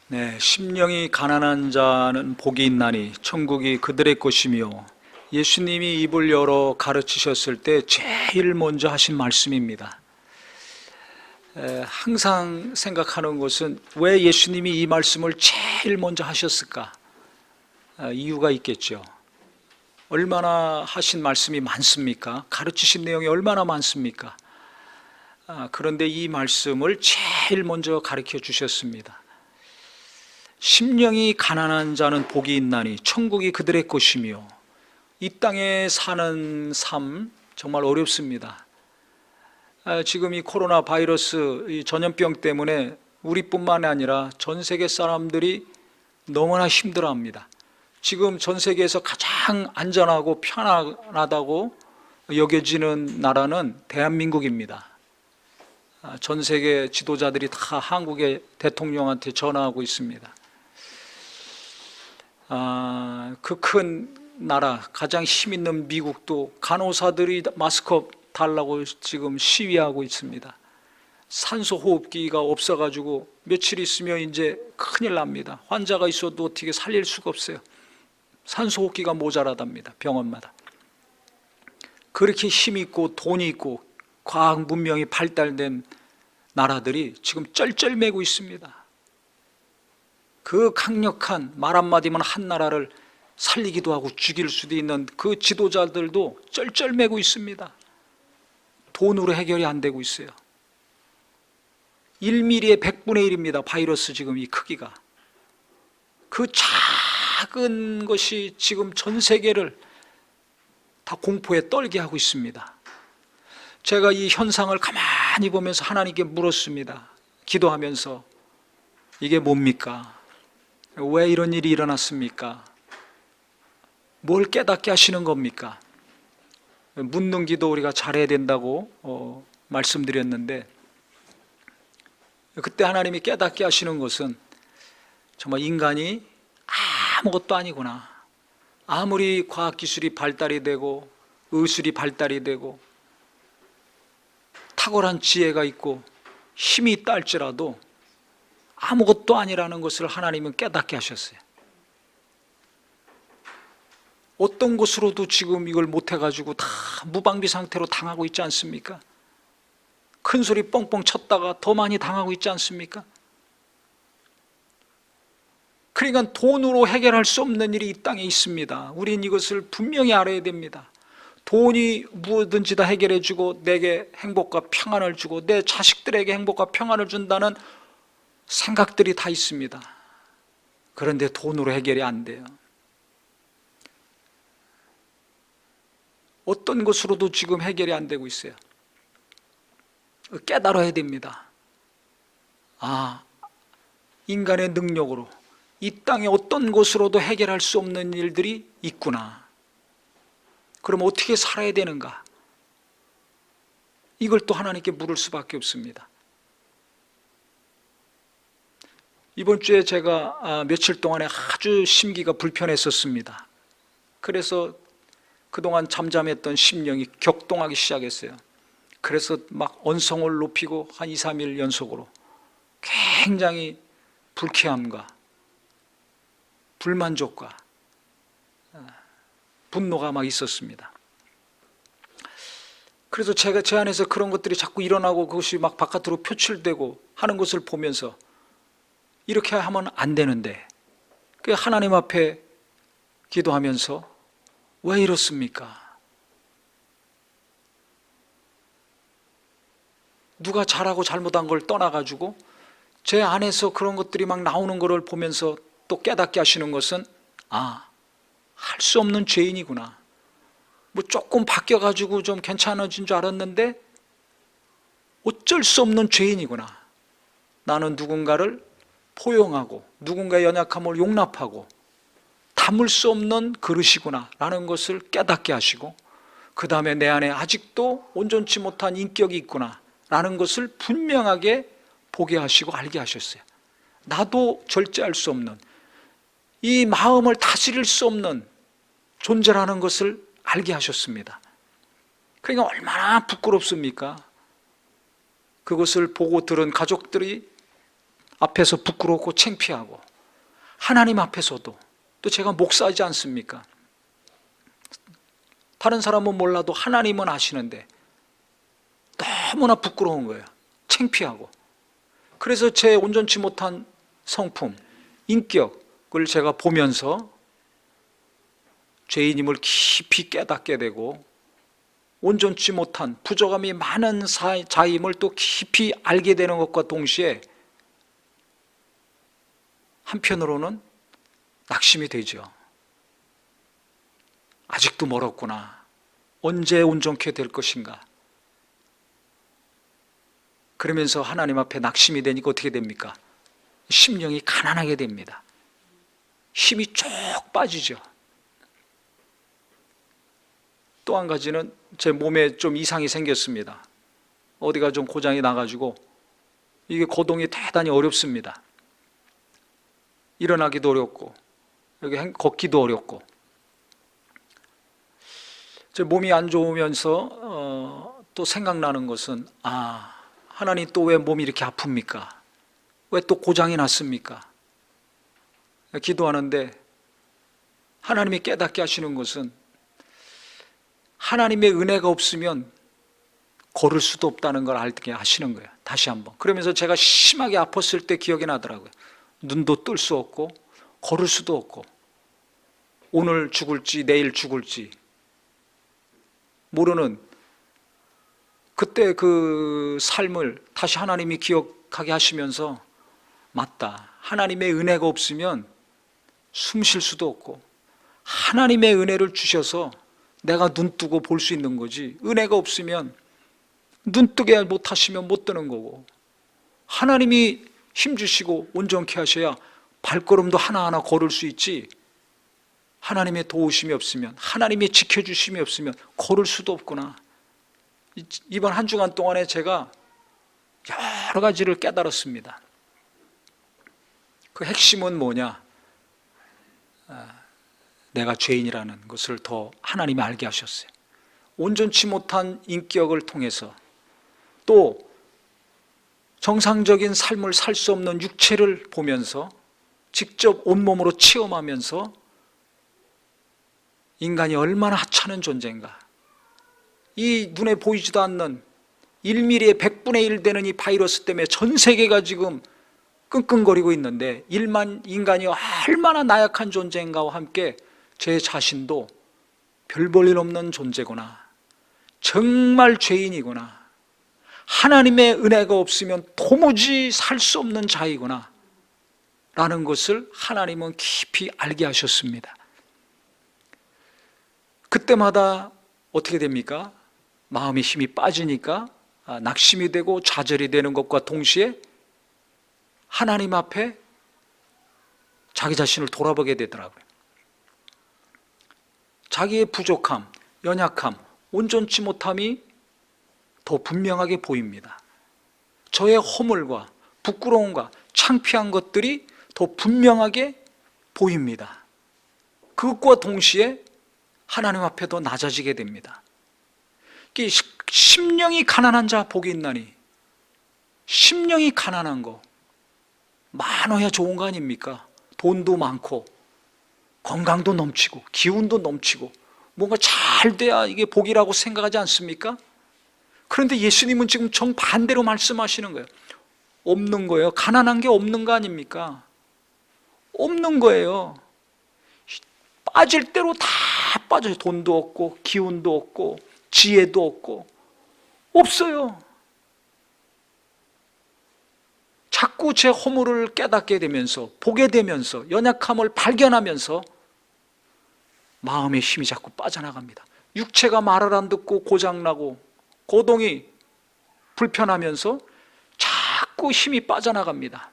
네, 심령이 가난한 자는 복이 있나니 천국이 그들의 것이며, 예수님이 입을 열어 가르치셨을 때 제일 먼저 하신 말씀입니다. 항상 생각하는 것은 왜 예수님이 이 말씀을 제일 먼저 하셨을까? 이유가 있겠죠. 얼마나 하신 말씀이 많습니까? 가르치신 내용이 얼마나 많습니까? 그런데 이 말씀을 제일 먼저 가르쳐 주셨습니다. 심령이 가난한 자는 복이 있나니 천국이 그들의 것이며. 이 땅에 사는 삶 정말 어렵습니다. 지금 이 코로나 바이러스, 이 전염병 때문에 우리뿐만 아니라 전 세계 사람들이 너무나 힘들어합니다. 지금 전 세계에서 가장 안전하고 편안하다고 여겨지는 나라는 대한민국입니다. 전 세계 지도자들이 다 한국의 대통령한테 전화하고 있습니다. 그 큰 나라, 가장 힘 있는 미국도 간호사들이 마스크 달라고 지금 시위하고 있습니다. 산소 호흡기가 없어가지고 며칠 있으면 이제 큰일 납니다. 환자가 있어도 어떻게 살릴 수가 없어요. 산소 호흡기가 모자라답니다, 병원마다. 그렇게 힘이 있고 돈이 있고 과학 문명이 발달된 나라들이 지금 쩔쩔매고 있습니다. 그 강력한 말 한마디면 한 나라를 살리기도 하고 죽일 수도 있는 그 지도자들도 쩔쩔매고 있습니다. 돈으로 해결이 안 되고 있어요. 1mm의 100분의 1입니다. 바이러스 지금 이 크기가. 그 작은 것이 지금 전 세계를 다 공포에 떨게 하고 있습니다. 제가 이 현상을 가만히 보면서 하나님께 물었습니다. 기도하면서 이게 뭡니까? 왜 이런 일이 일어났습니까? 뭘 깨닫게 하시는 겁니까? 묻는 기도 우리가 잘해야 된다고 말씀드렸는데, 그때 하나님이 깨닫게 하시는 것은 정말 인간이 아무것도 아니구나. 아무리 과학기술이 발달이 되고 의술이 발달이 되고 탁월한 지혜가 있고 힘이 있다 할지라도 아무것도 아니라는 것을 하나님은 깨닫게 하셨어요. 어떤 것으로도 지금 이걸 못해가지고 다 무방비 상태로 당하고 있지 않습니까? 큰 소리 뻥뻥 쳤다가 더 많이 당하고 있지 않습니까? 그러니까 돈으로 해결할 수 없는 일이 이 땅에 있습니다. 우린 이것을 분명히 알아야 됩니다. 돈이 무엇든지 다 해결해주고 내게 행복과 평안을 주고 내 자식들에게 행복과 평안을 준다는 생각들이 다 있습니다. 그런데 돈으로 해결이 안 돼요. 어떤 것으로도 지금 해결이 안 되고 있어요. 깨달아야 됩니다. 인간의 능력으로 이 땅에 어떤 것으로도 해결할 수 없는 일들이 있구나. 그럼 어떻게 살아야 되는가? 이걸 또 하나님께 물을 수밖에 없습니다. 이번 주에 제가 며칠 동안에 아주 심기가 불편했었습니다. 그래서 그동안 잠잠했던 심령이 격동하기 시작했어요. 그래서 막 언성을 높이고 한 2, 3일 연속으로 굉장히 불쾌함과 불만족과 분노가 막 있었습니다. 그래서 제가 제 안에서 그런 것들이 자꾸 일어나고 그것이 막 바깥으로 표출되고 하는 것을 보면서 이렇게 하면 안 되는데, 하나님 앞에 기도하면서 왜 이렇습니까? 누가 잘하고 잘못한 걸 떠나가지고 제 안에서 그런 것들이 막 나오는 것을 보면서 또 깨닫게 하시는 것은 할 수 없는 죄인이구나. 뭐 조금 바뀌어가지고 좀 괜찮아진 줄 알았는데 어쩔 수 없는 죄인이구나. 나는 누군가를 포용하고 누군가의 연약함을 용납하고 담을 수 없는 그릇이구나 라는 것을 깨닫게 하시고, 그 다음에 내 안에 아직도 온전치 못한 인격이 있구나 라는 것을 분명하게 보게 하시고 알게 하셨어요. 나도 절제할 수 없는, 이 마음을 다스릴 수 없는 존재라는 것을 알게 하셨습니다. 그러니까 얼마나 부끄럽습니까? 그것을 보고 들은 가족들이 앞에서 부끄럽고 창피하고 하나님 앞에서도, 또 제가 목사지 않습니까? 다른 사람은 몰라도 하나님은 아시는데 너무나 부끄러운 거예요. 창피하고. 그래서 제 온전치 못한 성품, 인격을 제가 보면서 죄인임을 깊이 깨닫게 되고, 온전치 못한 부족함이 많은 자임을 또 깊이 알게 되는 것과 동시에 한편으로는 낙심이 되죠. 아직도 멀었구나. 언제 온전케 될 것인가. 그러면서 하나님 앞에 낙심이 되니까 어떻게 됩니까? 심령이 가난하게 됩니다. 힘이 쭉 빠지죠. 또 한 가지는 제 몸에 좀 이상이 생겼습니다. 어디가 좀 고장이 나가지고 이게 거동이 대단히 어렵습니다. 일어나기도 어렵고 여기 걷기도 어렵고. 제 몸이 안 좋으면서 또 생각나는 것은, 하나님 또 왜 몸이 이렇게 아픕니까? 왜 또 고장이 났습니까? 기도하는데 하나님이 깨닫게 하시는 것은, 하나님의 은혜가 없으면 걸을 수도 없다는 걸 알게 하시는 거예요. 다시 한번. 그러면서 제가 심하게 아팠을 때 기억이 나더라고요. 눈도 뜰 수 없고 걸을 수도 없고, 오늘 죽을지 내일 죽을지 모르는 그때 그 삶을 다시 하나님이 기억하게 하시면서, 맞다, 하나님의 은혜가 없으면 숨 쉴 수도 없고, 하나님의 은혜를 주셔서 내가 눈 뜨고 볼 수 있는 거지, 은혜가 없으면 눈 뜨게 못하시면 못 뜨는 거고, 하나님이 힘주시고 온전케 하셔야 발걸음도 하나하나 걸을 수 있지, 하나님의 도우심이 없으면, 하나님의 지켜주심이 없으면 걸을 수도 없구나. 이번 한 주간 동안에 제가 여러 가지를 깨달았습니다. 그 핵심은 뭐냐? 내가 죄인이라는 것을 더 하나님이 알게 하셨어요. 온전치 못한 인격을 통해서, 또 정상적인 삶을 살 수 없는 육체를 보면서, 직접 온몸으로 체험하면서 인간이 얼마나 하찮은 존재인가, 이 눈에 보이지도 않는 1mm의 100분의 1 되는 이 바이러스 때문에 전 세계가 지금 끙끙거리고 있는데, 인간이 얼마나 나약한 존재인가와 함께 제 자신도 별 볼 일 없는 존재구나, 정말 죄인이구나, 하나님의 은혜가 없으면 도무지 살 수 없는 자이구나 라는 것을 하나님은 깊이 알게 하셨습니다. 그때마다 어떻게 됩니까? 마음의 힘이 빠지니까 낙심이 되고 좌절이 되는 것과 동시에 하나님 앞에 자기 자신을 돌아보게 되더라고요. 자기의 부족함, 연약함, 온전치 못함이 더 분명하게 보입니다. 저의 허물과 부끄러움과 창피한 것들이 더 분명하게 보입니다. 그것과 동시에 하나님 앞에 더 낮아지게 됩니다. 심령이 가난한 자 복이 있나니, 심령이 가난한 거 많아야 좋은 거 아닙니까? 돈도 많고 건강도 넘치고 기운도 넘치고 뭔가 잘 돼야 이게 복이라고 생각하지 않습니까? 그런데 예수님은 지금 정반대로 말씀하시는 거예요. 없는 거예요. 가난한 게 없는 거 아닙니까? 없는 거예요. 빠질 대로 다 빠져요. 돈도 없고 기운도 없고 지혜도 없고 없어요. 자꾸 제 허물을 깨닫게 되면서, 보게 되면서, 연약함을 발견하면서 마음의 힘이 자꾸 빠져나갑니다. 육체가 말을 안 듣고 고장나고 고동이 불편하면서 자꾸 힘이 빠져나갑니다.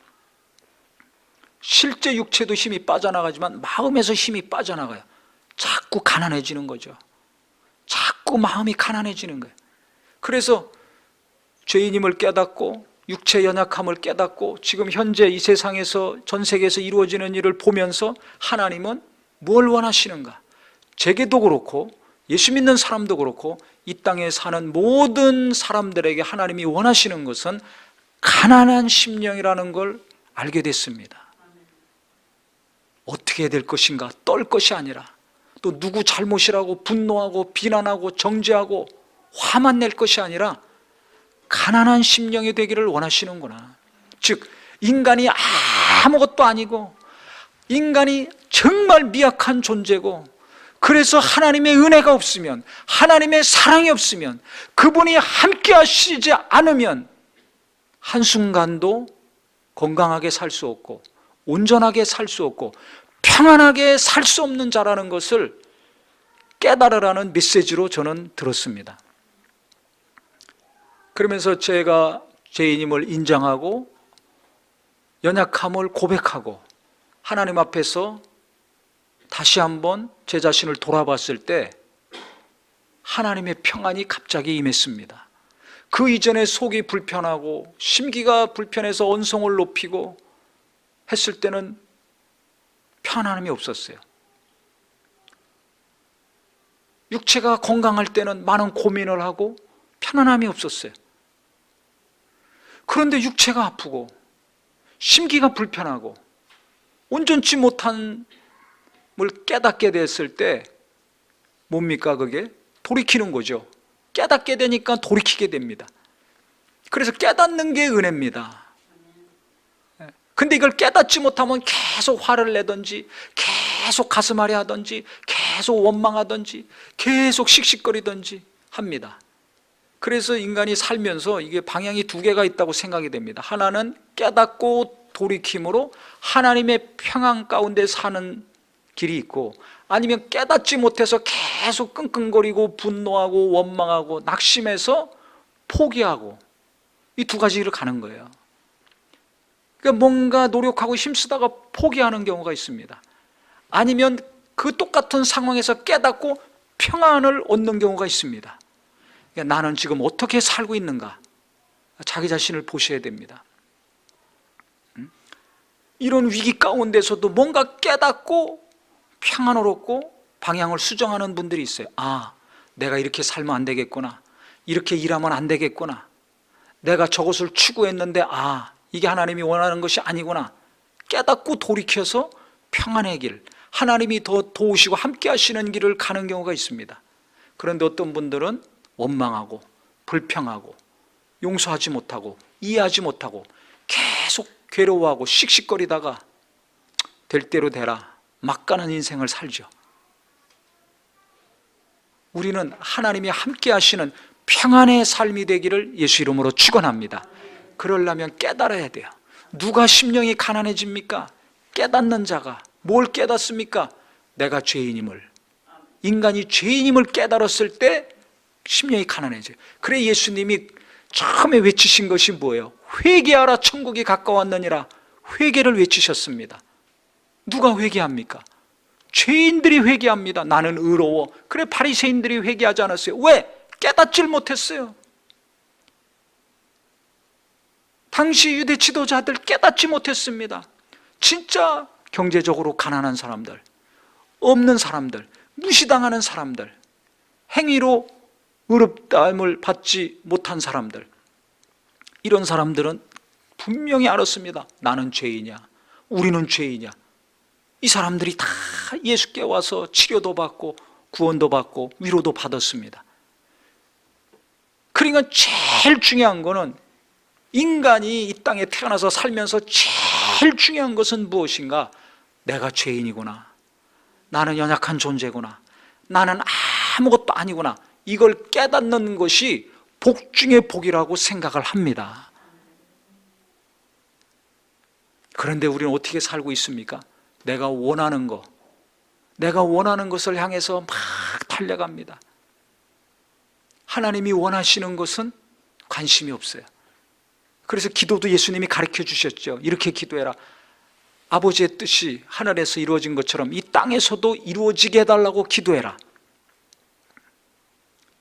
실제 육체도 힘이 빠져나가지만 마음에서 힘이 빠져나가요. 자꾸 가난해지는 거죠. 자꾸 마음이 가난해지는 거예요. 그래서 죄인임을 깨닫고 육체 연약함을 깨닫고 지금 현재 이 세상에서, 전 세계에서 이루어지는 일을 보면서 하나님은 뭘 원하시는가? 제게도 그렇고 예수 믿는 사람도 그렇고 이 땅에 사는 모든 사람들에게 하나님이 원하시는 것은 가난한 심령이라는 걸 알게 됐습니다. 어떻게 될 것인가 떨 것이 아니라 또 누구 잘못이라고 분노하고 비난하고 정죄하고 화만 낼 것이 아니라 가난한 심령이 되기를 원하시는구나. 즉 인간이 아무것도 아니고 인간이 정말 미약한 존재고, 그래서 하나님의 은혜가 없으면, 하나님의 사랑이 없으면, 그분이 함께 하시지 않으면 한순간도 건강하게 살 수 없고 온전하게 살 수 없고 평안하게 살 수 없는 자라는 것을 깨달으라는 메시지로 저는 들었습니다. 그러면서 제가 죄인임을 인정하고 연약함을 고백하고 하나님 앞에서 다시 한번 제 자신을 돌아봤을 때 하나님의 평안이 갑자기 임했습니다. 그 이전에 속이 불편하고 심기가 불편해서 언성을 높이고 했을 때는 편안함이 없었어요. 육체가 건강할 때는 많은 고민을 하고 편안함이 없었어요. 그런데 육체가 아프고 심기가 불편하고 온전치 못한 걸 깨닫게 됐을 때 뭡니까? 그게 돌이키는 거죠. 깨닫게 되니까 돌이키게 됩니다. 그래서 깨닫는 게 은혜입니다. 근데 이걸 깨닫지 못하면 계속 화를 내든지 계속 가슴앓이 하든지 계속 원망하든지 계속 씩씩거리든지 합니다. 그래서 인간이 살면서 이게 방향이 두 개가 있다고 생각이 됩니다. 하나는 깨닫고 돌이킴으로 하나님의 평안 가운데 사는 길이 있고, 아니면 깨닫지 못해서 계속 끙끙거리고 분노하고 원망하고 낙심해서 포기하고, 이 두 가지 길을 가는 거예요. 그러니까 뭔가 노력하고 힘쓰다가 포기하는 경우가 있습니다. 아니면 그 똑같은 상황에서 깨닫고 평안을 얻는 경우가 있습니다. 그러니까 나는 지금 어떻게 살고 있는가, 자기 자신을 보셔야 됩니다. 이런 위기 가운데서도 뭔가 깨닫고 평안을 얻고 방향을 수정하는 분들이 있어요. 아, 내가 이렇게 살면 안 되겠구나, 이렇게 일하면 안 되겠구나, 내가 저것을 추구했는데 아, 이게 하나님이 원하는 것이 아니구나, 깨닫고 돌이켜서 평안의 길, 하나님이 더 도우시고 함께 하시는 길을 가는 경우가 있습니다. 그런데 어떤 분들은 원망하고 불평하고 용서하지 못하고 이해하지 못하고 계속 괴로워하고 씩씩거리다가 될 대로 되라 막 가는 인생을 살죠. 우리는 하나님이 함께 하시는 평안의 삶이 되기를 예수 이름으로 축원합니다. 그러려면 깨달아야 돼요. 누가 심령이 가난해집니까? 깨닫는 자가. 뭘 깨닫습니까? 내가 죄인임을, 인간이 죄인임을 깨달았을 때 심령이 가난해져요. 그래 예수님이 처음에 외치신 것이 뭐예요? 회개하라, 천국이 가까웠느니라. 회개를 외치셨습니다. 누가 회개합니까? 죄인들이 회개합니다. 나는 의로워. 그래 바리새인들이 회개하지 않았어요. 왜? 깨닫질 못했어요. 당시 유대 지도자들 깨닫지 못했습니다. 진짜 경제적으로 가난한 사람들, 없는 사람들, 무시당하는 사람들, 행위로 의롭다함을 받지 못한 사람들, 이런 사람들은 분명히 알았습니다. 나는 죄인이야, 우리는 죄인이야. 이 사람들이 다 예수께 와서 치료도 받고 구원도 받고 위로도 받았습니다. 그러니까 제일 중요한 거는, 인간이 이 땅에 태어나서 살면서 제일 중요한 것은 무엇인가? 내가 죄인이구나, 나는 연약한 존재구나, 나는 아무것도 아니구나, 이걸 깨닫는 것이 복 중의 복이라고 생각을 합니다. 그런데 우리는 어떻게 살고 있습니까? 내가 원하는 것, 내가 원하는 것을 향해서 막 달려갑니다. 하나님이 원하시는 것은 관심이 없어요. 그래서 기도도 예수님이 가르쳐 주셨죠. 이렇게 기도해라. 아버지의 뜻이 하늘에서 이루어진 것처럼 이 땅에서도 이루어지게 해달라고 기도해라.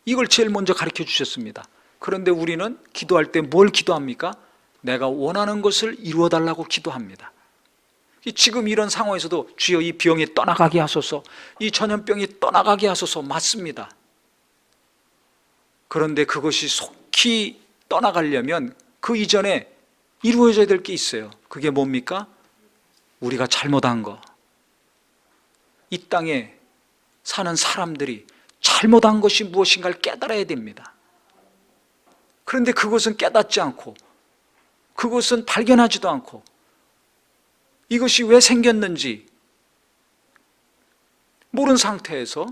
이걸 제일 먼저 가르쳐 주셨습니다. 그런데 우리는 기도할 때 뭘 기도합니까? 내가 원하는 것을 이루어달라고 기도합니다. 지금 이런 상황에서도 주여 이 병이 떠나가게 하소서, 이 전염병이 떠나가게 하소서, 맞습니다. 그런데 그것이 속히 떠나가려면 그 이전에 이루어져야 될 게 있어요. 그게 뭡니까? 우리가 잘못한 거. 이 땅에 사는 사람들이 잘못한 것이 무엇인가를 깨달아야 됩니다. 그런데 그것은 깨닫지 않고, 그것은 발견하지도 않고, 이것이 왜 생겼는지 모르는 상태에서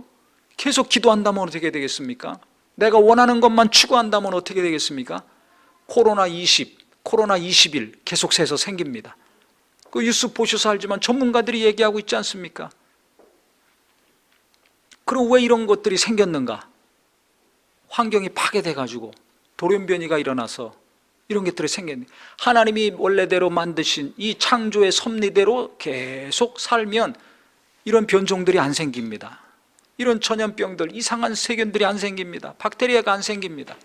계속 기도한다면 어떻게 되겠습니까? 내가 원하는 것만 추구한다면 어떻게 되겠습니까? 코로나 20, 코로나 21 계속 새서 생깁니다. 그 뉴스 보셔서 알지만 전문가들이 얘기하고 있지 않습니까? 그럼 왜 이런 것들이 생겼는가? 환경이 파괴돼가지고 돌연변이가 일어나서 이런 것들이 생겼네. 하나님이 원래대로 만드신 이 창조의 섭리대로 계속 살면 이런 변종들이 안 생깁니다. 이런 전염병들, 이상한 세균들이 안 생깁니다. 박테리아가 안 생깁니다.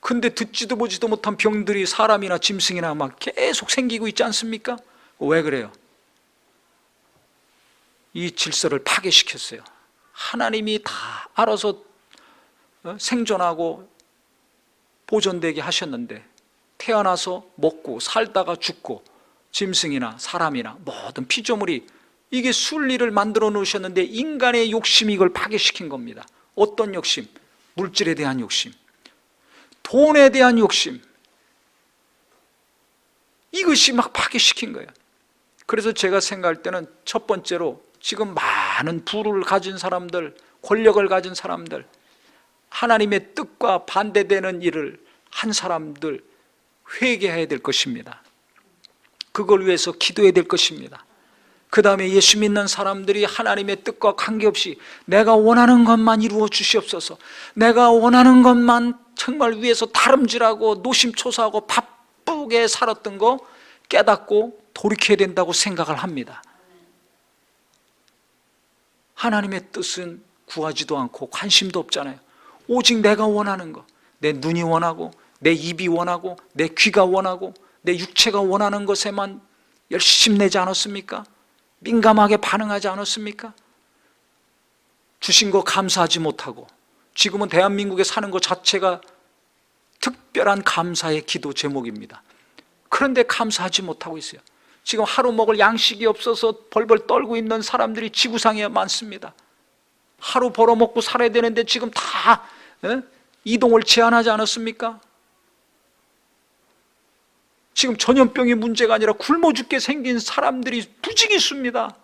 근데 듣지도 보지도 못한 병들이 사람이나 짐승이나 막 계속 생기고 있지 않습니까? 왜 그래요? 이 질서를 파괴시켰어요. 하나님이 다 알아서 생존하고 보존되게 하셨는데 태어나서 먹고 살다가 죽고 짐승이나 사람이나 모든 피조물이 이게 순리를 만들어 놓으셨는데 인간의 욕심이 이걸 파괴시킨 겁니다. 어떤 욕심? 물질에 대한 욕심, 돈에 대한 욕심, 이것이 막 파괴시킨 거예요. 그래서 제가 생각할 때는 첫 번째로 지금 많은 부를 가진 사람들, 권력을 가진 사람들, 하나님의 뜻과 반대되는 일을 한 사람들 회개해야 될 것입니다. 그걸 위해서 기도해야 될 것입니다. 그 다음에 예수 믿는 사람들이 하나님의 뜻과 관계없이 내가 원하는 것만 이루어 주시옵소서, 내가 원하는 것만 정말 위해서 다름질하고 노심초사하고 바쁘게 살았던 거 깨닫고 돌이켜야 된다고 생각을 합니다. 하나님의 뜻은 구하지도 않고 관심도 없잖아요. 오직 내가 원하는 거, 내 눈이 원하고 내 입이 원하고 내 귀가 원하고 내 육체가 원하는 것에만 열심히 내지 않았습니까? 민감하게 반응하지 않았습니까? 주신 거 감사하지 못하고 지금은 대한민국에 사는 것 자체가 특별한 감사의 기도 제목입니다. 그런데 감사하지 못하고 있어요. 지금 하루 먹을 양식이 없어서 벌벌 떨고 있는 사람들이 지구상에 많습니다. 하루 벌어먹고 살아야 되는데 지금 다 이동을 제한하지 않았습니까? 지금 전염병이 문제가 아니라 굶어 죽게 생긴 사람들이 부지기수입니다.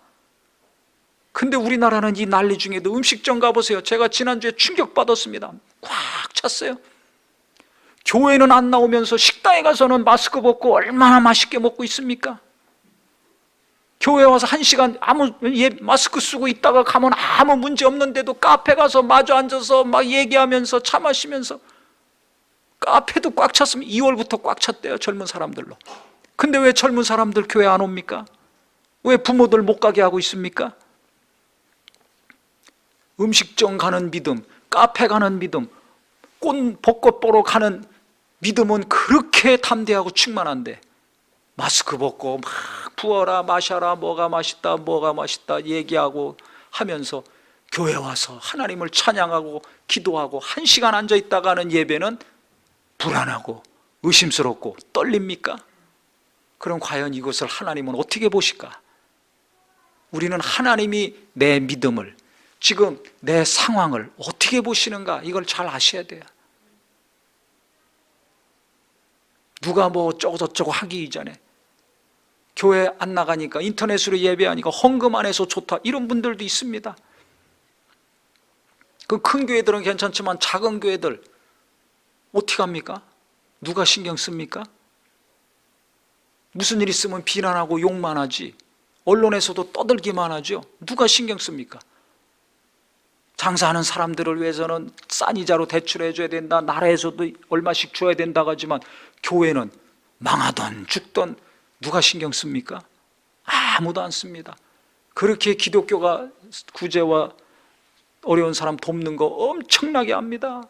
근데 우리나라는 이 난리 중에도 음식점 가보세요. 제가 지난주에 충격받았습니다. 꽉 찼어요. 교회는 안 나오면서 식당에 가서는 마스크 벗고 얼마나 맛있게 먹고 있습니까? 교회 와서 1시간 마스크 쓰고 있다가 가면 아무 문제 없는데도 카페 가서 마주 앉아서 막 얘기하면서 차 마시면서 카페도 꽉 찼으면 2월부터 꽉 찼대요, 젊은 사람들로. 근데 왜 젊은 사람들 교회 안 옵니까? 왜 부모들 못 가게 하고 있습니까? 음식점 가는 믿음, 카페 가는 믿음, 벚꽃 보러 가는 믿음은 그렇게 담대하고 충만한데 마스크 벗고 막 부어라 마셔라 뭐가 맛있다 얘기하고 하면서 교회 와서 하나님을 찬양하고 기도하고 1시간 앉아있다가 하는 예배는 불안하고 의심스럽고 떨립니까? 그럼 과연 이것을 하나님은 어떻게 보실까? 우리는 하나님이 내 믿음을, 지금 내 상황을 어떻게 보시는가, 이걸 잘 아셔야 돼요. 누가 뭐 어쩌고저쩌고 하기 이전에 교회 안 나가니까 인터넷으로 예배하니까 헌금 안 해서 좋다, 이런 분들도 있습니다. 그 큰 교회들은 괜찮지만 작은 교회들 어떻게 합니까? 누가 신경 씁니까? 무슨 일 있으면 비난하고 욕만 하지, 언론에서도 떠들기만 하죠. 누가 신경 씁니까? 장사하는 사람들을 위해서는 싼 이자로 대출해 줘야 된다, 나라에서도 얼마씩 줘야 된다고 하지만 교회는 망하던 죽던 누가 신경 씁니까? 아무도 안 씁니다. 그렇게 기독교가 구제와 어려운 사람 돕는 거 엄청나게 합니다.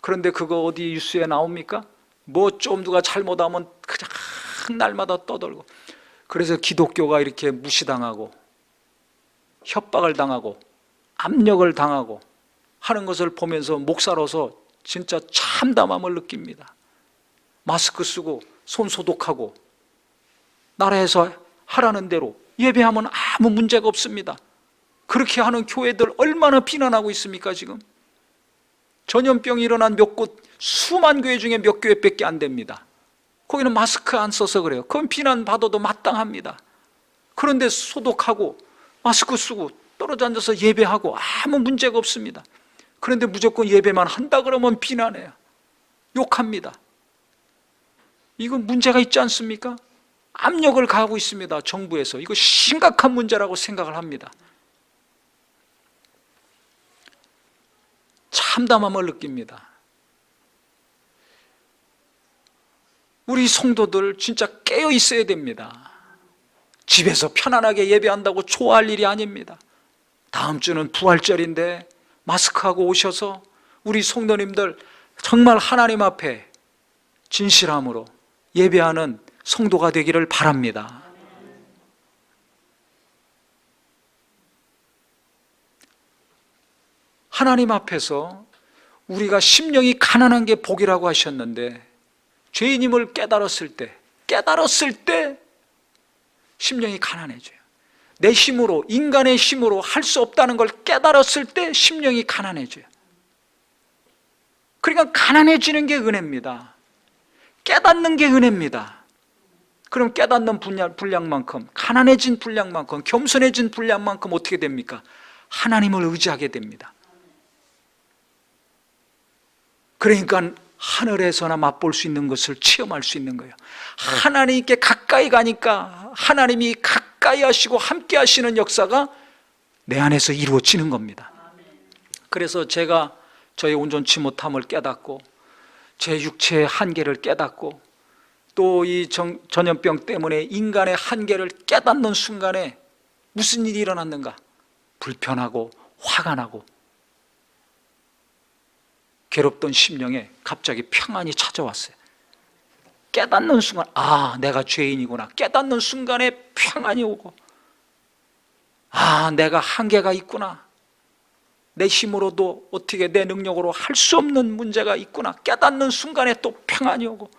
그런데 그거 어디 뉴스에 나옵니까? 뭐 좀 누가 잘못하면 그냥 날마다 떠들고. 그래서 기독교가 이렇게 무시당하고 협박을 당하고 압력을 당하고 하는 것을 보면서 목사로서 진짜 참담함을 느낍니다. 마스크 쓰고 손 소독하고 나라에서 하라는 대로 예배하면 아무 문제가 없습니다. 그렇게 하는 교회들 얼마나 비난하고 있습니까? 지금 전염병이 일어난 몇 곳, 수만 교회 중에 몇 교회밖에 안 됩니다. 거기는 마스크 안 써서 그래요. 그건 비난받아도 마땅합니다. 그런데 소독하고 마스크 쓰고 떨어져 앉아서 예배하고 아무 문제가 없습니다. 그런데 무조건 예배만 한다 그러면 비난해요. 욕합니다. 이건 문제가 있지 않습니까? 압력을 가하고 있습니다. 정부에서. 이거 심각한 문제라고 생각을 합니다. 참담함을 느낍니다. 우리 성도들 진짜 깨어 있어야 됩니다. 집에서 편안하게 예배한다고 좋아할 일이 아닙니다. 다음 주는 부활절인데 마스크하고 오셔서 우리 성도님들 정말 하나님 앞에 진실함으로 예배하는 성도가 되기를 바랍니다. 하나님 앞에서 우리가 심령이 가난한 게 복이라고 하셨는데, 죄인임을 깨달았을 때 심령이 가난해져요. 내 힘으로, 인간의 힘으로 할 수 없다는 걸 깨달았을 때 심령이 가난해져요. 그러니까 가난해지는 게 은혜입니다. 깨닫는 게 은혜입니다. 그럼 깨닫는 분량만큼, 가난해진 분량만큼, 겸손해진 분량만큼 어떻게 됩니까? 하나님을 의지하게 됩니다. 그러니까 하늘에서나 맛볼 수 있는 것을 체험할 수 있는 거예요. 하나님께 가까이 가니까 하나님이 가까이 하시고 함께 하시는 역사가 내 안에서 이루어지는 겁니다. 그래서 제가 저의 온전치 못함을 깨닫고 제 육체의 한계를 깨닫고 또 이 전염병 때문에 인간의 한계를 깨닫는 순간에 무슨 일이 일어났는가? 불편하고 화가 나고 괴롭던 심령에 갑자기 평안이 찾아왔어요. 깨닫는 순간, 아, 내가 죄인이구나. 깨닫는 순간에 평안이 오고, 아, 내가 한계가 있구나. 내 힘으로도 어떻게 내 능력으로 할 수 없는 문제가 있구나. 깨닫는 순간에 또 평안이 오고,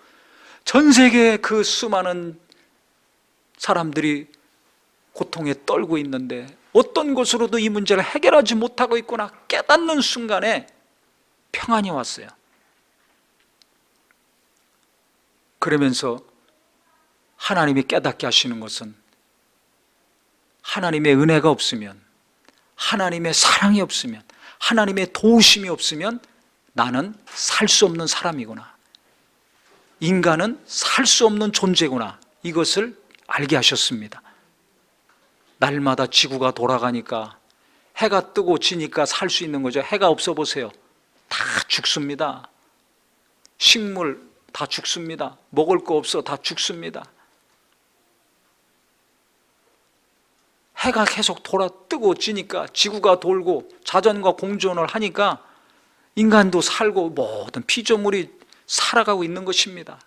전 세계의 그 수많은 사람들이 고통에 떨고 있는데 어떤 것으로도 이 문제를 해결하지 못하고 있구나. 깨닫는 순간에 평안이 왔어요. 그러면서 하나님이 깨닫게 하시는 것은 하나님의 은혜가 없으면, 하나님의 사랑이 없으면, 하나님의 도우심이 없으면 나는 살 수 없는 사람이구나. 인간은 살 수 없는 존재구나. 이것을 알게 하셨습니다. 날마다 지구가 돌아가니까 해가 뜨고 지니까 살 수 있는 거죠. 해가 없어 보세요. 다 죽습니다. 식물 다 죽습니다. 먹을 거 없어 다 죽습니다. 해가 계속 뜨고 지니까 지구가 돌고 자전과 공존을 하니까 인간도 살고 모든 피조물이 살아가고 있는 것입니다.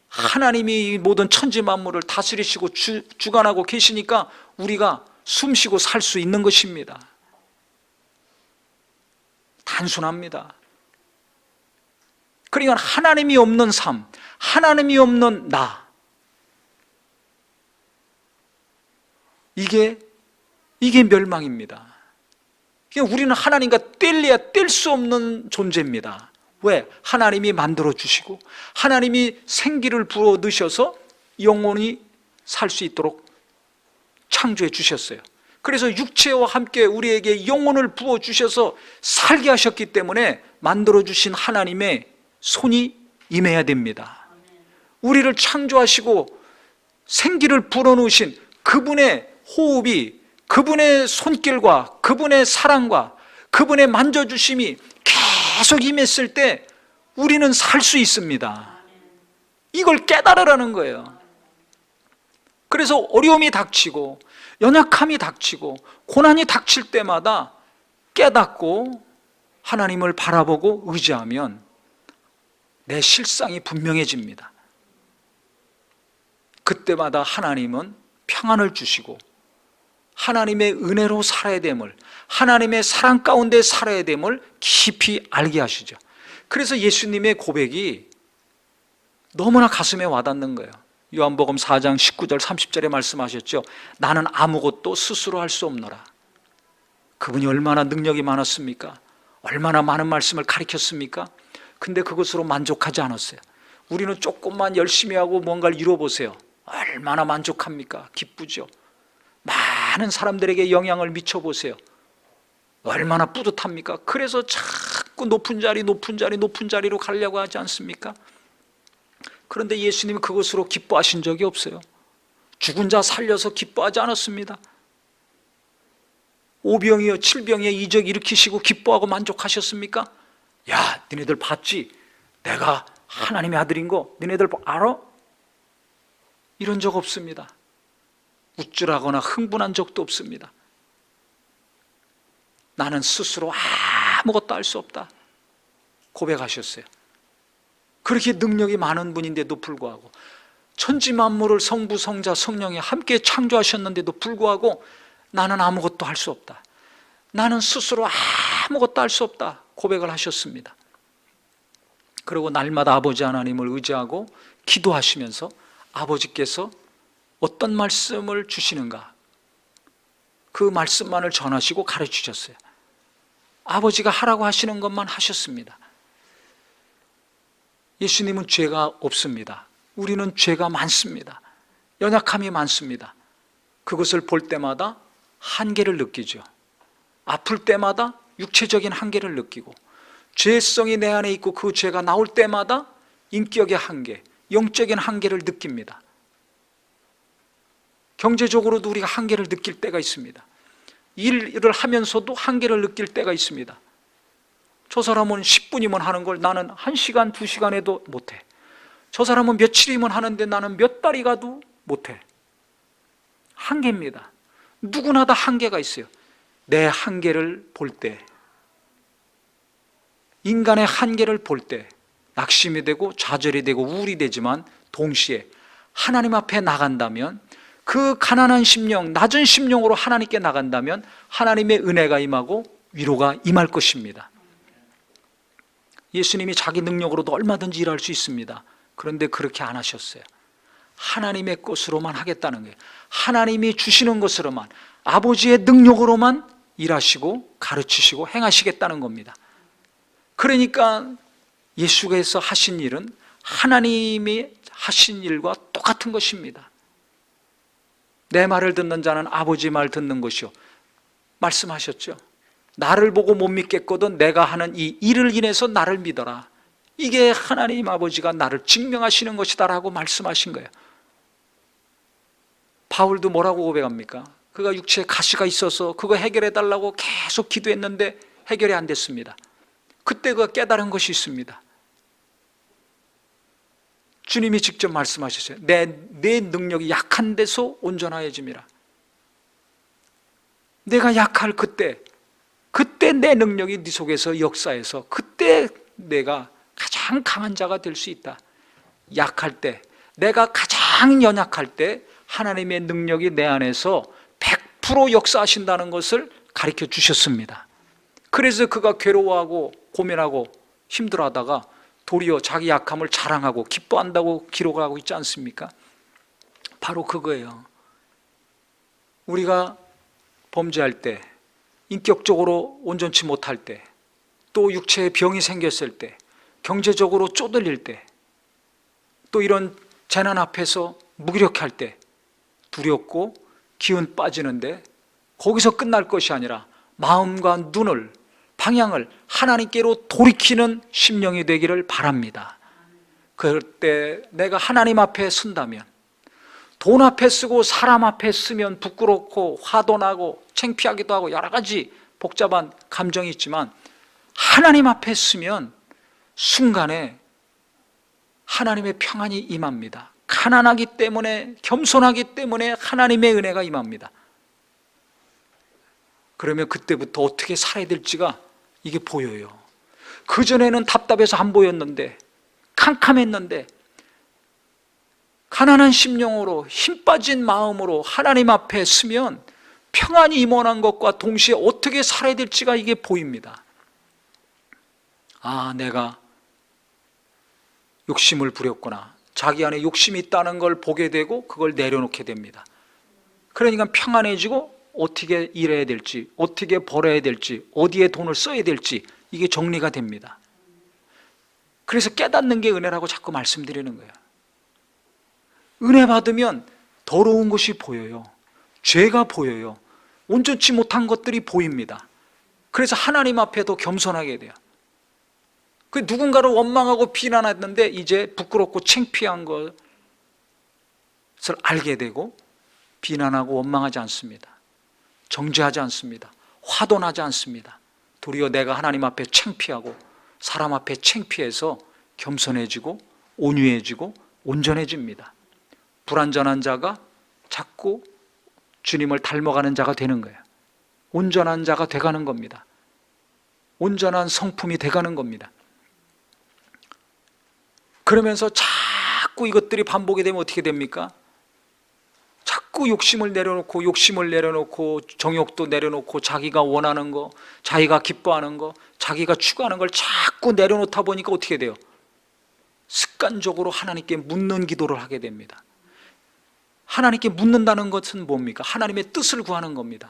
하나님이 이 모든 천지 만물을 다스리시고 주관하고 계시니까 우리가 숨쉬고 살 수 있는 것입니다. 단순합니다. 그러니까 하나님이 없는 삶, 하나님이 없는 나, 이게 멸망입니다. 그러니까 우리는 하나님과 뗄래야 뗄 수 없는 존재입니다. 왜? 하나님이 만들어 주시고 하나님이 생기를 불어 넣으셔서 영원히 살 수 있도록 창조해 주셨어요. 그래서 육체와 함께 우리에게 영혼을 부어 주셔서 살게 하셨기 때문에 만들어 주신 하나님의 손이 임해야 됩니다. 우리를 창조하시고 생기를 불어넣으신 그분의 호흡이, 그분의 손길과 그분의 사랑과 그분의 만져주심이 계속 임했을 때 우리는 살 수 있습니다. 이걸 깨달으라는 거예요. 그래서 어려움이 닥치고 연약함이 닥치고 고난이 닥칠 때마다 깨닫고 하나님을 바라보고 의지하면 내 실상이 분명해집니다. 그때마다 하나님은 평안을 주시고 하나님의 은혜로 살아야 됨을, 하나님의 사랑 가운데 살아야 됨을 깊이 알게 하시죠. 그래서 예수님의 고백이 너무나 가슴에 와닿는 거예요. 요한복음 4장 19절 30절에 말씀하셨죠. 나는 아무것도 스스로 할 수 없노라. 그분이 얼마나 능력이 많았습니까? 얼마나 많은 말씀을 가르쳤습니까? 근데 그것으로 만족하지 않았어요. 우리는 조금만 열심히 하고 뭔가를 이뤄보세요. 얼마나 만족합니까? 기쁘죠. 많은 사람들에게 영향을 미쳐보세요. 얼마나 뿌듯합니까? 그래서 자꾸 높은 자리로 가려고 하지 않습니까? 그런데 예수님은 그것으로 기뻐하신 적이 없어요. 죽은 자 살려서 기뻐하지 않았습니다. 5병이요 7병의 이적 일으키시고 기뻐하고 만족하셨습니까? 야, 너네들 봤지? 내가 하나님의 아들인 거 너네들 알아? 이런 적 없습니다. 우쭐하거나 흥분한 적도 없습니다. 나는 스스로 아무것도 할 수 없다 고백하셨어요. 그렇게 능력이 많은 분인데도 불구하고, 천지 만물을 성부, 성자, 성령이 함께 창조하셨는데도 불구하고 나는 아무것도 할 수 없다, 나는 스스로 아무것도 할 수 없다 고백을 하셨습니다. 그리고 날마다 아버지 하나님을 의지하고 기도하시면서 아버지께서 어떤 말씀을 주시는가, 그 말씀만을 전하시고 가르치셨어요. 아버지가 하라고 하시는 것만 하셨습니다. 예수님은 죄가 없습니다. 우리는 죄가 많습니다. 연약함이 많습니다. 그것을 볼 때마다 한계를 느끼죠. 아플 때마다 육체적인 한계를 느끼고, 죄성이 내 안에 있고 그 죄가 나올 때마다 인격의 한계, 영적인 한계를 느낍니다. 경제적으로도 우리가 한계를 느낄 때가 있습니다. 일을 하면서도 한계를 느낄 때가 있습니다. 저 사람은 10분이면 하는 걸 나는 1시간, 2시간 해도 못해. 저 사람은 며칠이면 하는데 나는 몇 달이 가도 못해. 한계입니다. 누구나 다 한계가 있어요. 내 한계를 볼 때, 인간의 한계를 볼 때 낙심이 되고 좌절이 되고 우울이 되지만, 동시에 하나님 앞에 나간다면, 그 가난한 심령, 낮은 심령으로 하나님께 나간다면 하나님의 은혜가 임하고 위로가 임할 것입니다. 예수님이 자기 능력으로도 얼마든지 일할 수 있습니다. 그런데 그렇게 안 하셨어요. 하나님의 것으로만 하겠다는 거예요. 하나님이 주시는 것으로만, 아버지의 능력으로만 일하시고 가르치시고 행하시겠다는 겁니다. 그러니까 예수께서 하신 일은 하나님이 하신 일과 똑같은 것입니다. 내 말을 듣는 자는 아버지 말 듣는 것이요, 말씀하셨죠. 나를 보고 못 믿겠거든 내가 하는 이 일을 인해서 나를 믿어라. 이게 하나님 아버지가 나를 증명하시는 것이다 라고 말씀하신 거예요. 바울도 뭐라고 고백합니까? 그가 육체에 가시가 있어서 그거 해결해 달라고 계속 기도했는데 해결이 안 됐습니다. 그때 그가 깨달은 것이 있습니다. 주님이 직접 말씀하셨어요. 내 능력이 약한 데서 온전하여짐이라. 내가 약할 그때 내 능력이 네 속에서 역사해서 그때 내가 가장 강한 자가 될 수 있다. 약할 때, 내가 가장 연약할 때 하나님의 능력이 내 안에서 100% 역사하신다는 것을 가르쳐 주셨습니다. 그래서 그가 괴로워하고 고민하고 힘들어하다가 도리어 자기 약함을 자랑하고 기뻐한다고 기록하고 있지 않습니까? 바로 그거예요. 우리가 범죄할 때, 인격적으로 온전치 못할 때, 또 육체에 병이 생겼을 때, 경제적으로 쪼들릴 때, 또 이런 재난 앞에서 무기력할 때 두렵고 기운 빠지는데, 거기서 끝날 것이 아니라 마음과 눈을, 방향을 하나님께로 돌이키는 심령이 되기를 바랍니다. 그럴 때 내가 하나님 앞에 선다면, 돈 앞에 쓰고 사람 앞에 쓰면 부끄럽고 화도 나고 창피하기도 하고 여러 가지 복잡한 감정이 있지만, 하나님 앞에 쓰면 순간에 하나님의 평안이 임합니다. 가난하기 때문에, 겸손하기 때문에 하나님의 은혜가 임합니다. 그러면 그때부터 어떻게 살아야 될지가 이게 보여요. 그전에는 답답해서 안 보였는데, 캄캄했는데, 가난한 심령으로 힘 빠진 마음으로 하나님 앞에 서면 평안이 임원한 것과 동시에 어떻게 살아야 될지가 이게 보입니다. 아, 내가 욕심을 부렸구나, 자기 안에 욕심이 있다는 걸 보게 되고 그걸 내려놓게 됩니다. 그러니까 평안해지고 어떻게 일해야 될지, 어떻게 벌어야 될지, 어디에 돈을 써야 될지 이게 정리가 됩니다. 그래서 깨닫는 게 은혜라고 자꾸 말씀드리는 거예요. 은혜 받으면 더러운 것이 보여요. 죄가 보여요. 온전치 못한 것들이 보입니다. 그래서 하나님 앞에 더 겸손하게 돼요. 그 누군가를 원망하고 비난했는데 이제 부끄럽고 창피한 것을 알게 되고 비난하고 원망하지 않습니다. 정죄하지 않습니다. 화도 나지 않습니다. 도리어 내가 하나님 앞에 창피하고 사람 앞에 창피해서 겸손해지고 온유해지고 온전해집니다. 불완전한 자가 자꾸 주님을 닮아가는 자가 되는 거예요. 온전한 자가 돼가는 겁니다. 온전한 성품이 돼가는 겁니다. 그러면서 자꾸 이것들이 반복이 되면 어떻게 됩니까? 자꾸 욕심을 내려놓고 정욕도 내려놓고 자기가 원하는 거, 자기가 기뻐하는 거, 자기가 추구하는 걸 자꾸 내려놓다 보니까 어떻게 돼요? 습관적으로 하나님께 묻는 기도를 하게 됩니다. 하나님께 묻는다는 것은 뭡니까? 하나님의 뜻을 구하는 겁니다.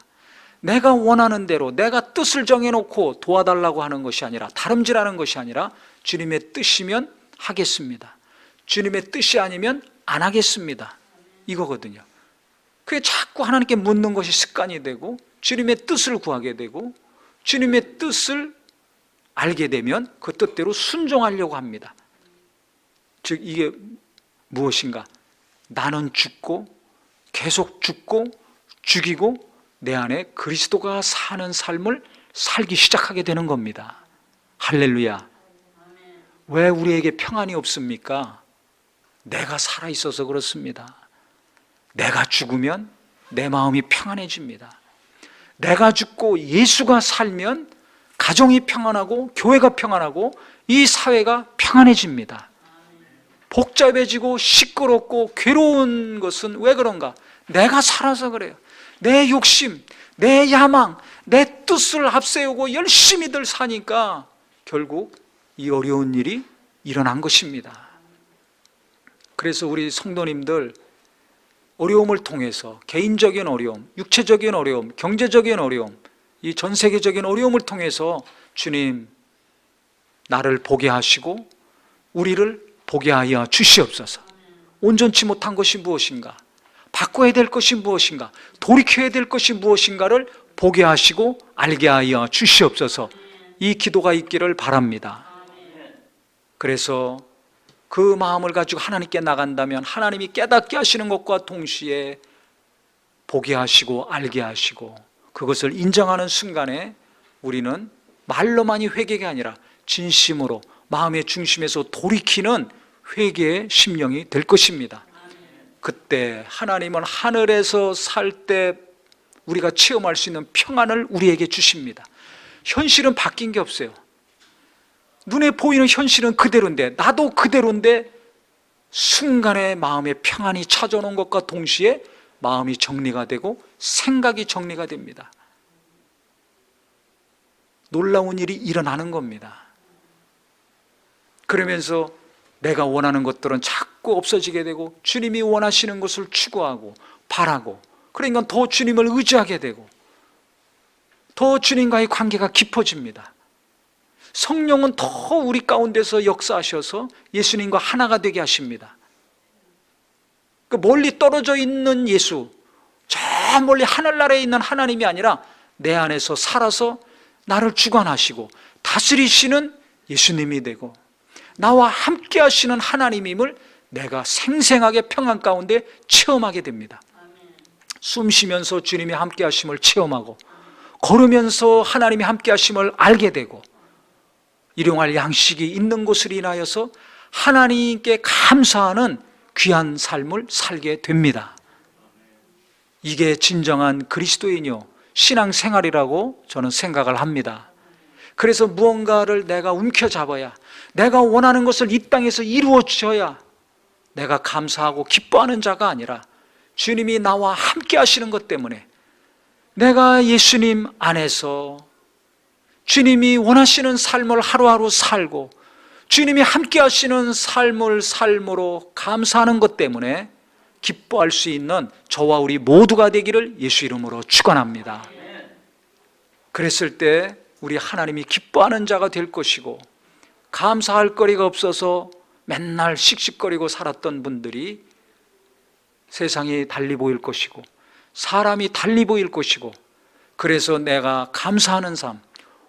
내가 원하는 대로 내가 뜻을 정해놓고 도와달라고 하는 것이 아니라, 다름질하는 것이 아니라 주님의 뜻이면 하겠습니다. 주님의 뜻이 아니면 안 하겠습니다. 이거거든요. 그게 자꾸 하나님께 묻는 것이 습관이 되고 주님의 뜻을 구하게 되고 주님의 뜻을 알게 되면 그 뜻대로 순종하려고 합니다. 즉 이게 무엇인가? 나는 죽고 계속 죽고 죽이고 내 안에 그리스도가 사는 삶을 살기 시작하게 되는 겁니다. 할렐루야. 왜 우리에게 평안이 없습니까? 내가 살아있어서 그렇습니다. 내가 죽으면 내 마음이 평안해집니다. 내가 죽고 예수가 살면 가정이 평안하고 교회가 평안하고 이 사회가 평안해집니다. 복잡해지고 시끄럽고 괴로운 것은 왜 그런가? 내가 살아서 그래요. 내 욕심, 내 야망, 내 뜻을 앞세우고 열심히들 사니까 결국 이 어려운 일이 일어난 것입니다. 그래서 우리 성도님들 어려움을 통해서 개인적인 어려움, 육체적인 어려움, 경제적인 어려움, 이 전 세계적인 어려움을 통해서 주님 나를 보게 하시고 우리를 보게 하여 주시옵소서. 온전치 못한 것이 무엇인가? 바꿔야 될 것이 무엇인가? 돌이켜야 될 것이 무엇인가를 보게 하시고 알게 하여 주시옵소서. 이 기도가 있기를 바랍니다. 그래서 그 마음을 가지고 하나님께 나간다면 하나님이 깨닫게 하시는 것과 동시에 보게 하시고 알게 하시고 그것을 인정하는 순간에 우리는 말로만이 회개가 아니라 진심으로 마음의 중심에서 돌이키는 회개의 심령이 될 것입니다. 그때 하나님은 하늘에서 살 때 우리가 체험할 수 있는 평안을 우리에게 주십니다. 현실은 바뀐 게 없어요. 눈에 보이는 현실은 그대로인데 나도 그대로인데 순간에 마음의 평안이 찾아오는 것과 동시에 마음이 정리가 되고 생각이 정리가 됩니다. 놀라운 일이 일어나는 겁니다. 그러면서 내가 원하는 것들은 자꾸 없어지게 되고 주님이 원하시는 것을 추구하고 바라고 그러니까 더 주님을 의지하게 되고 더 주님과의 관계가 깊어집니다. 성령은 더 우리 가운데서 역사하셔서 예수님과 하나가 되게 하십니다. 멀리 떨어져 있는 예수, 저 멀리 하늘나라에 있는 하나님이 아니라 내 안에서 살아서 나를 주관하시고 다스리시는 예수님이 되고 나와 함께 하시는 하나님임을 내가 생생하게 평안 가운데 체험하게 됩니다. 숨 쉬면서 주님이 함께 하심을 체험하고 걸으면서 하나님이 함께 하심을 알게 되고 일용할 양식이 있는 것을 인하여서 하나님께 감사하는 귀한 삶을 살게 됩니다. 이게 진정한 그리스도인이요 신앙생활이라고 저는 생각을 합니다. 그래서 무언가를 내가 움켜잡아야 내가 원하는 것을 이 땅에서 이루어져야 내가 감사하고 기뻐하는 자가 아니라 주님이 나와 함께 하시는 것 때문에 내가 예수님 안에서 주님이 원하시는 삶을 하루하루 살고 주님이 함께 하시는 삶으로 감사하는 것 때문에 기뻐할 수 있는 저와 우리 모두가 되기를 예수 이름으로 축원합니다. 그랬을 때 우리 하나님이 기뻐하는 자가 될 것이고, 감사할 거리가 없어서 맨날 씩씩거리고 살았던 분들이 세상이 달리 보일 것이고, 사람이 달리 보일 것이고, 그래서 내가 감사하는 삶,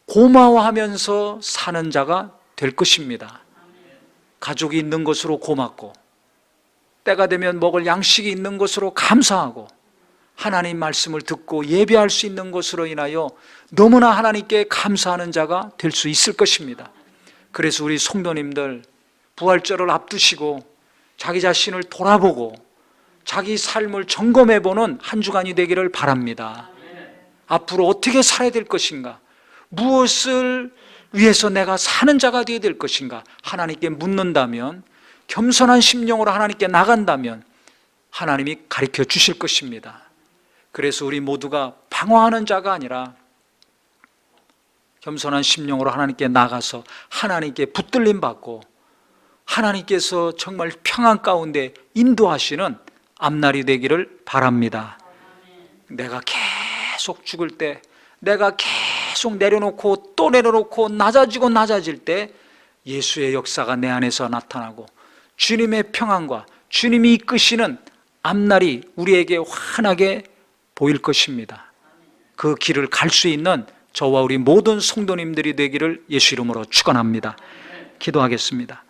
고마워하면서 사는 자가 될 것입니다. 가족이 있는 것으로 고맙고, 때가 되면 먹을 양식이 있는 것으로 감사하고, 하나님 말씀을 듣고 예배할 수 있는 것으로 인하여 너무나 하나님께 감사하는 자가 될 수 있을 것입니다. 그래서 우리 성도님들 부활절을 앞두시고 자기 자신을 돌아보고 자기 삶을 점검해보는 한 주간이 되기를 바랍니다. 앞으로 어떻게 살아야 될 것인가, 무엇을 위해서 내가 사는 자가 되어야 될 것인가 하나님께 묻는다면, 겸손한 심령으로 하나님께 나간다면 하나님이 가르쳐 주실 것입니다. 그래서 우리 모두가 방황하는 자가 아니라 겸손한 심령으로 하나님께 나가서 하나님께 붙들림 받고 하나님께서 정말 평안 가운데 인도하시는 앞날이 되기를 바랍니다. 내가 계속 죽을 때, 내가 계속 내려놓고 또 내려놓고 낮아지고 낮아질 때 예수의 역사가 내 안에서 나타나고 주님의 평안과 주님이 이끄시는 앞날이 우리에게 환하게 보일 것입니다. 그 길을 갈 수 있는 저와 우리 모든 성도님들이 되기를 예수 이름으로 축원합니다. 기도하겠습니다.